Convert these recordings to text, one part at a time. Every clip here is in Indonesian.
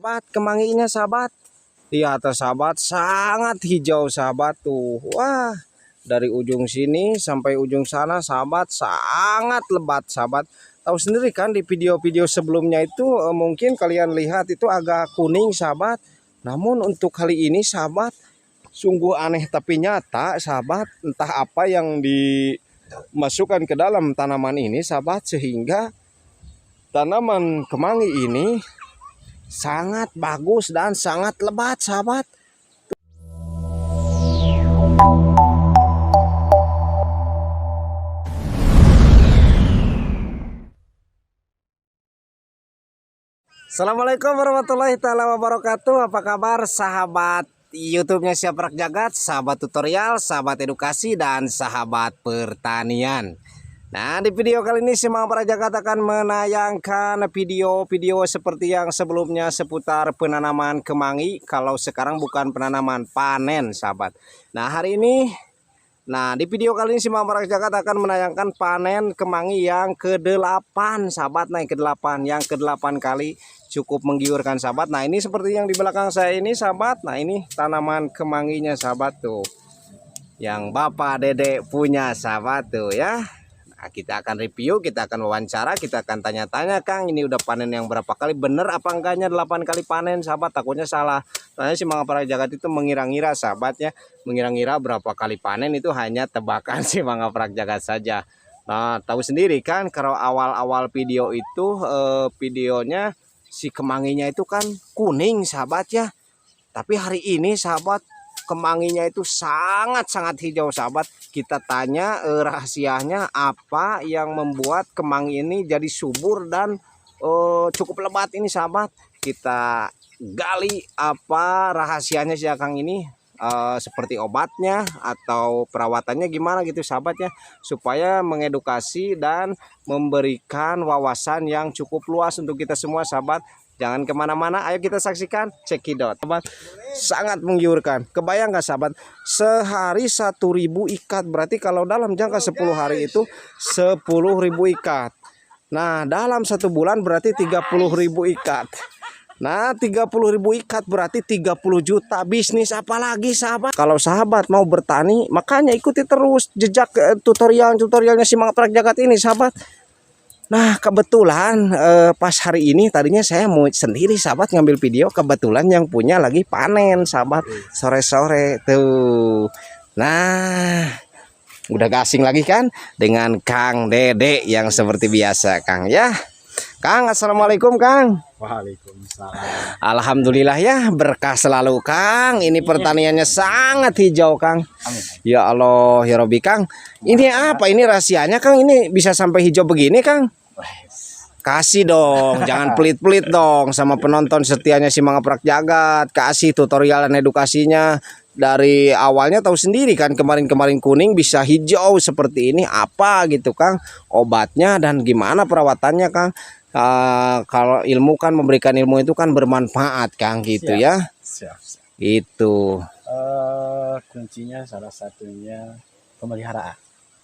Sahabat, kemanginya sahabat. Lihat sahabat, sangat hijau sahabat tuh. Wah, dari ujung sini sampai ujung sana sahabat, sangat lebat sahabat. Tahu sendiri kan di video-video sebelumnya itu mungkin kalian lihat itu agak kuning sahabat. Namun untuk kali ini sahabat, sungguh aneh tapi nyata sahabat. Entah apa yang dimasukkan ke dalam tanaman ini sahabat, sehingga tanaman kemangi ini sangat bagus dan sangat lebat sahabat. Assalamualaikum warahmatullahi wabarakatuh. Apa kabar sahabat YouTube-nya Siap Rak Jagat, sahabat tutorial, sahabat edukasi, dan sahabat pertanian. Nah, di video kali ini Siap Rak Jagat akan menayangkan video-video seperti yang sebelumnya seputar penanaman kemangi. Kalau sekarang bukan penanaman, panen sahabat. Nah, hari ini di video kali ini Siap Rak Jagat akan menayangkan panen kemangi yang ke-8 sahabat. Nah, yang ke-8, yang ke-8 kali, cukup menggiurkan sahabat. Nah, ini seperti yang di belakang saya ini sahabat. Nah, ini tanaman kemanginya sahabat tuh, yang Bapak Dedek punya sahabat tuh ya. Nah, kita akan review, kita akan wawancara, kita akan tanya-tanya, Kang, ini udah panen yang berapa kali, bener apa enggaknya 8 kali panen sahabat. Takutnya salah. Soalnya si Siap Rak Jagat itu mengira-ngira sahabatnya, mengira-ngira berapa kali panen itu hanya tebakan si Siap Rak Jagat saja. Nah, tahu sendiri kan kalau awal-awal video itu videonya si kemanginya itu kan kuning sahabat ya. Tapi hari ini sahabat, kemanginya itu sangat-sangat hijau sahabat. Kita tanya rahasianya apa yang membuat kemangi ini jadi subur dan cukup lebat ini sahabat. Kita gali apa rahasianya si Kang ini, seperti obatnya atau perawatannya gimana gitu sahabat ya, supaya mengedukasi dan memberikan wawasan yang cukup luas untuk kita semua sahabat. Jangan kemana-mana, ayo kita saksikan cekidot sahabat. Sangat menggiurkan. Kebayang nggak sahabat, sehari 1.000 ikat, berarti kalau dalam jangka 10 hari itu 10.000 ikat. Nah, dalam 1 bulan berarti 30.000 ikat. Nah, 30.000 ikat berarti 30 juta bisnis. Apalagi sahabat, kalau sahabat mau bertani, makanya ikuti terus jejak tutorialnya si Siap Rak Jagat ini sahabat. Nah, kebetulan pas hari ini tadinya saya mau sendiri sahabat ngambil video, kebetulan yang punya lagi panen sahabat sore-sore tuh. Nah, udah gak asing lagi kan dengan Kang Dede yang seperti biasa Kang ya. Kang, assalamualaikum Kang. Waalaikumsalam. Alhamdulillah ya, berkah selalu Kang. Ini pertaniannya sangat hijau Kang. Amin. Ya Allah ya Robi Kang. Ini apa ini rahasianya Kang? Ini bisa sampai hijau begini Kang? Kasih dong, jangan pelit-pelit dong sama penonton setianya si Siap Rak Jagat. Kasih tutorial dan edukasinya. Dari awalnya tahu sendiri kan, kemarin-kemarin kuning bisa hijau seperti ini, apa gitu Kang obatnya dan gimana perawatannya Kang. Kalau ilmu kan, memberikan ilmu itu kan bermanfaat Kang gitu. Siap, ya siap. itu Kuncinya salah satunya pemeliharaan.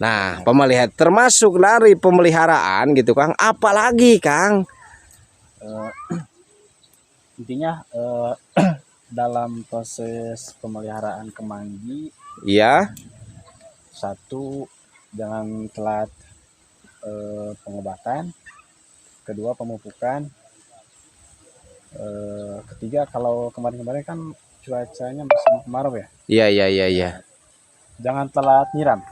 nah pemeliharaan, termasuk dari pemeliharaan gitu Kang, apalagi Kang. Intinya dalam proses pemeliharaan kemangi, Ya, satu, jangan telat pengobatan. Kedua, pemupukan. Ketiga, kalau kemarin-kemarin kan cuacanya musim kemarau ya. iya. Jangan telat nyiram.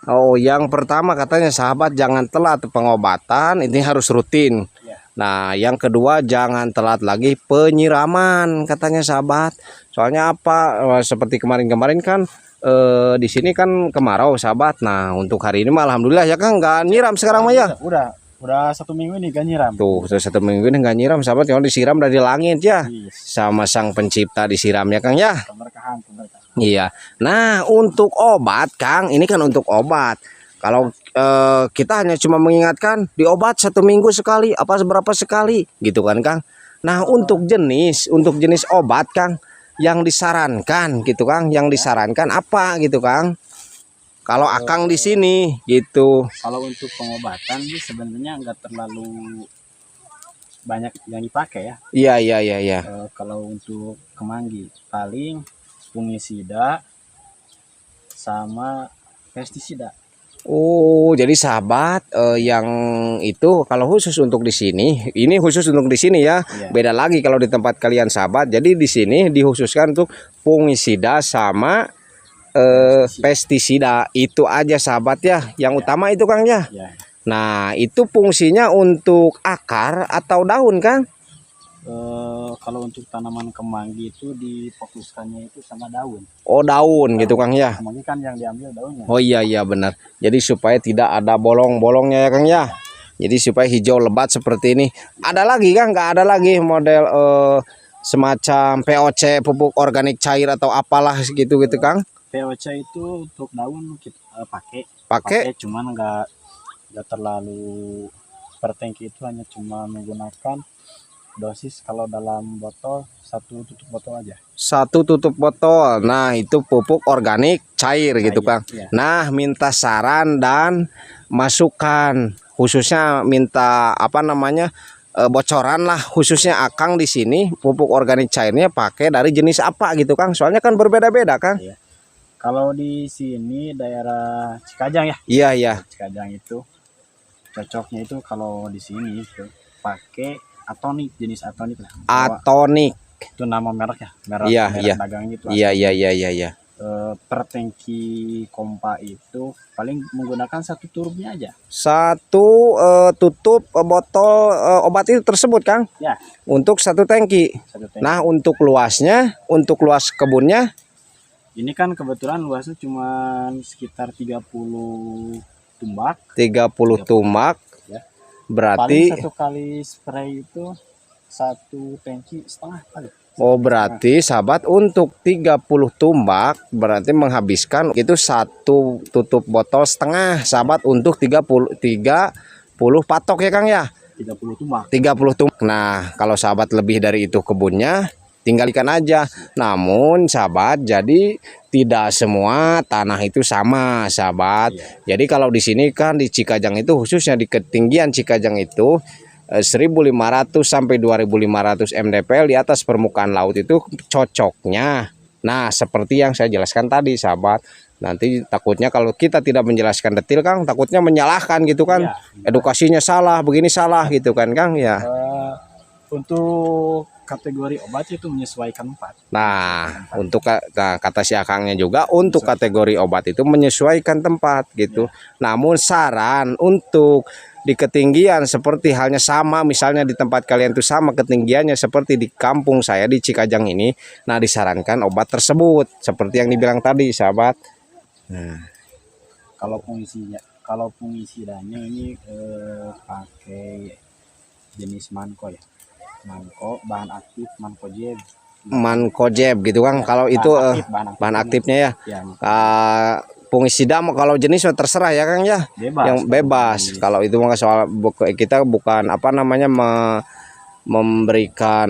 Oh, yang pertama katanya sahabat jangan telat pengobatan, ini harus rutin. Ya. Nah, yang kedua jangan telat lagi penyiraman katanya sahabat. Soalnya apa? Seperti kemarin-kemarin kan di sini kan kemarau sahabat. Nah, untuk hari ini mah alhamdulillah ya Kang nggak nyiram sekarang mah ya. Udah 1 minggu ini gak nyiram. Tuh, 1 minggu ini nggak nyiram sahabat. Kalau disiram dari langit ya. Yes. Sama Sang Pencipta disiramnya Kang ya. Keberkahan. Iya. Nah, untuk obat Kang, ini kan untuk obat. Kalau kita hanya cuma mengingatkan diobat 1 minggu sekali, apa seberapa sekali, gitu kan Kang. Nah, untuk jenis obat Kang yang disarankan gitu Kang, yang disarankan apa gitu Kang? Kalau Akang di sini gitu. Kalau untuk pengobatan sih sebenarnya nggak terlalu banyak yang dipakai ya. Iya, iya, iya, iya. Kalau untuk kemangi paling fungisida sama pestisida. Oh, jadi sahabat yang itu kalau khusus untuk di sini, ini khusus untuk di sini ya. Iya. Beda lagi kalau di tempat kalian sahabat. Jadi di sini dikhususkan untuk fungisida sama pestisida. Itu aja sahabat ya. Yang utama itu Kang ya. Ya. Nah, itu fungsinya untuk akar atau daun Kang? Kalau untuk tanaman kemangi itu difokuskannya itu sama daun. Oh, daun gitu Kang ya. Kemangi kan yang diambil daunnya. Oh iya iya benar. Jadi supaya tidak ada bolong-bolongnya ya Kang ya. Jadi supaya hijau lebat seperti ini. Ada lagi Kang? Nggak ada lagi model semacam POC pupuk organik cair atau apalah gitu Kang? POC itu untuk daun kita Pakai cuman nggak terlalu per tangki, itu hanya cuma menggunakan dosis kalau dalam botol 1 tutup botol aja. 1 tutup botol. Nah itu pupuk organik cair gitu Kang. Iya. Nah minta saran dan masukan, khususnya minta apa namanya bocoran lah, khususnya Akang di sini pupuk organik cairnya pakai dari jenis apa gitu Kang? Soalnya kan berbeda-beda Kang. Iya. Kalau di sini daerah Cikajang ya. Iya iya. Cikajang itu cocoknya itu kalau di sini itu pakai atonik, jenis atonik lah. Atonik. Itu nama merek ya, merek Iya, iya. dagangnya itu. Iya iya iya iya iya. Per tangki kompa itu paling menggunakan 1 turupnya aja. 1 tutup botol obat itu tersebut Kang. Ya. Untuk 1 tangki. 1 tangki. Nah untuk luasnya, untuk luas kebunnya Ini kan kebetulan luasnya cuma sekitar 30 tumbak. 30 tumbak. Ya. Berarti Paling 1 kali spray itu 1,5 tangki kali. oh berarti sahabat untuk 30 tumbak berarti menghabiskan itu 1 tutup botol setengah sahabat untuk 30 patok ya Kang ya. 30 tumbak. 30 tumbak. Nah kalau sahabat lebih dari itu kebunnya tinggal ikan aja. Namun sahabat jadi tidak semua tanah itu sama sahabat. Iya. Jadi kalau di sini kan di Cikajang itu khususnya di ketinggian Cikajang itu 1.500 sampai 2.500 mdpl di atas permukaan laut itu cocoknya. Nah seperti yang saya jelaskan tadi sahabat. Nanti takutnya kalau kita tidak menjelaskan detail Kang, takutnya menyalahkan gitu kan. Iya. Edukasinya salah, begini salah gitu kan Kang ya. Untuk kategori obat itu menyesuaikan 4. Nah, untuk kata si Akangnya juga untuk kategori obat itu menyesuaikan tempat gitu. Namun saran untuk di ketinggian seperti halnya sama misalnya di tempat kalian itu sama ketinggiannya seperti di kampung saya di Cikajang ini. Nah, disarankan obat tersebut seperti yang dibilang tadi, sahabat. Nah, Kalau fungisidanya ini pakai jenis manko ya. Manko bahan aktif mankojeb. Mankojeb gitu Kang. Kalau itu bahan aktifnya ya. Ya, fungisida kalau jenis terserah ya Kang ya. bebas. Yang bebas. Kalau itu mah soal kita bukan apa namanya memberikan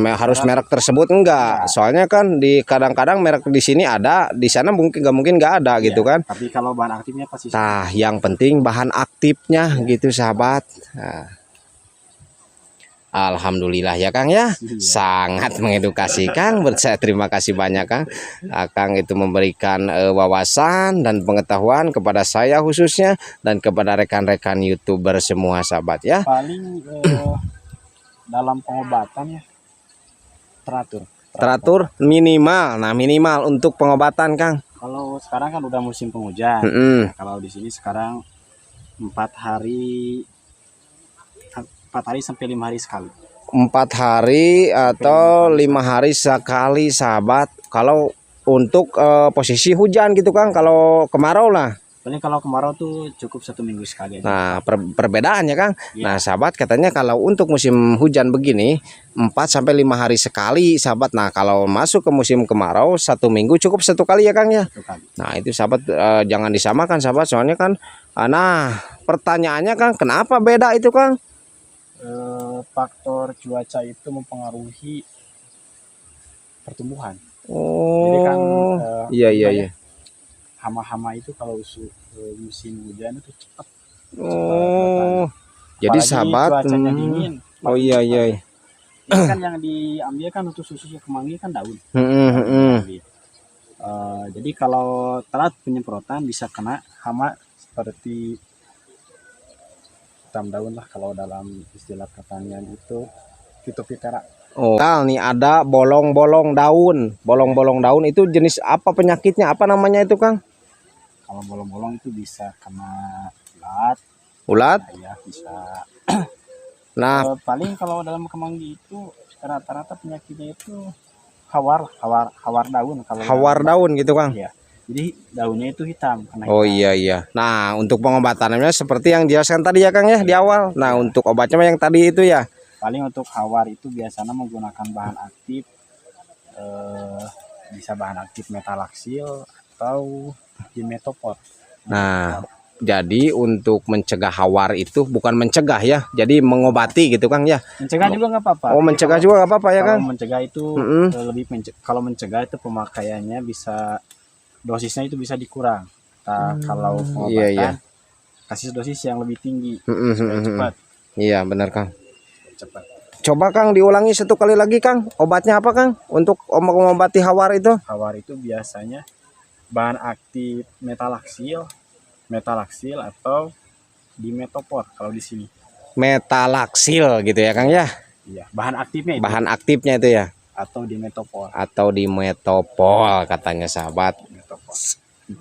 harus merek tersebut enggak. Soalnya kan di kadang-kadang merek di sini ada, di sana mungkin nggak ada gitu kan. Tapi kalau bahan aktifnya pasti. Nah, yang penting bahan aktifnya gitu sahabat. Nah. Alhamdulillah ya Kang ya, sangat mengedukasi Kang. Saya terima kasih banyak Kang. Kang itu memberikan wawasan dan pengetahuan kepada saya khususnya dan kepada rekan-rekan YouTuber semua sahabat ya. Paling dalam pengobatan ya teratur minimal. Nah minimal untuk pengobatan Kang. Kalau sekarang kan udah musim penghujan. Kalau di sini sekarang 4 hari sampai 5 hari sekali. 4 hari atau 5 hari sekali sahabat. Kalau untuk posisi hujan gitu Kang, kalau kemarau lah. Paling kalau kemarau tuh cukup 1 minggu sekali aja. Nah perbedaannya Kang. Ya. Nah sahabat katanya kalau untuk musim hujan begini 4 sampai 5 hari sekali sahabat. Nah kalau masuk ke musim kemarau 1 minggu cukup 1 kali ya Kang ya. 1 kali. Nah itu sahabat jangan disamakan sahabat. Soalnya kan nah pertanyaannya Kang kenapa beda itu Kang? Faktor cuaca itu mempengaruhi pertumbuhan. Oh, jadi kan iya. Hama-hama itu kalau musim hujan itu cepat. Oh, jadi apalagi sahabat cuacanya dingin, Oh iya iya. Ini kan yang diambil kan untuk susu kemangi kan daun. Jadi kalau telat penyemprotan bisa kena hama seperti hitam daun lah kalau dalam istilah pertanian itu Phytophthora. Oh, nih ada bolong-bolong daun. Bolong-bolong daun itu jenis apa penyakitnya? Apa namanya itu, Kang? Kalau bolong-bolong itu bisa kena ulat, Ulat. ya bisa. Nah, Paling kalau dalam kemangi itu rata-rata penyakitnya itu hawar daun kalau hawar daun gitu, Kang. ya. Jadi daunnya itu hitam karena Oh hitam. iya iya. Nah, untuk pengobatannya seperti yang dijelaskan tadi ya, Kang ya di awal. Nah, untuk obatnya yang tadi itu ya. Paling untuk hawar itu biasanya menggunakan bahan aktif, bisa bahan aktif metalaksil atau dimetopor. Nah, jadi untuk mencegah hawar itu bukan mencegah ya, jadi mengobati gitu, Kang ya. Mencegah juga nggak apa-apa. Oh, mencegah juga nggak apa-apa ya, Kalau Kang. mencegah itu lebih kalau mencegah itu pemakaiannya bisa dosisnya itu bisa dikurang. Nah, kalau pengobatan Iya, iya. kasih dosis yang lebih tinggi supaya cepat. Iya, benar, Kang. Cepat. Coba Kang diulangi satu kali lagi, Kang. Obatnya apa, Kang? Untuk mengobati hawar itu? Hawar itu biasanya bahan aktif metalaksil atau dimetopor kalau di sini. Metalaksil gitu ya, Kang ya. Iya, bahan aktifnya itu Bahan aktifnya itu ya. atau dimetopor. Atau di metopol katanya sahabat. Metopor.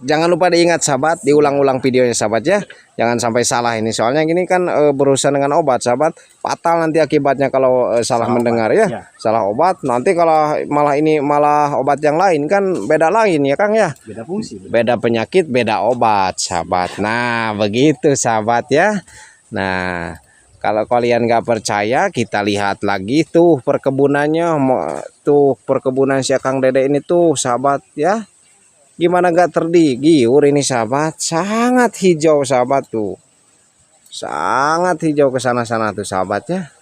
Jangan lupa diingat sahabat, diulang-ulang videonya sahabat ya. Jangan sampai salah ini. Soalnya gini kan berurusan dengan obat sahabat. Fatal nanti akibatnya kalau salah mendengar obat, ya. ya. Salah obat. Nanti kalau malah obat yang lain kan beda lain ya, Kang ya. Beda fungsi. Beda penyakit, beda obat sahabat. Nah begitu sahabat ya. Nah kalau kalian nggak percaya, kita lihat lagi tuh perkebunannya. Tuh perkebunan si Kang Dede ini tuh sahabat ya. Gimana gak tergiur ini sahabat, sangat hijau sahabat tuh, sangat hijau ke sana-sana tuh sahabat ya.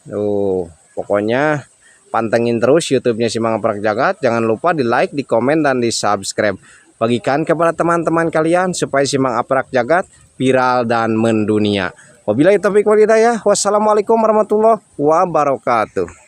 Tuh pokoknya pantengin terus YouTube-nya si Mangga Prakjagat. Jangan lupa di like, di komen, dan di subscribe. Bagikan kepada teman-teman kalian supaya si Mangga Prakjagat viral dan mendunia. Wabillahi taufiq wal hidayah. Wassalamualaikum warahmatullahi wabarakatuh.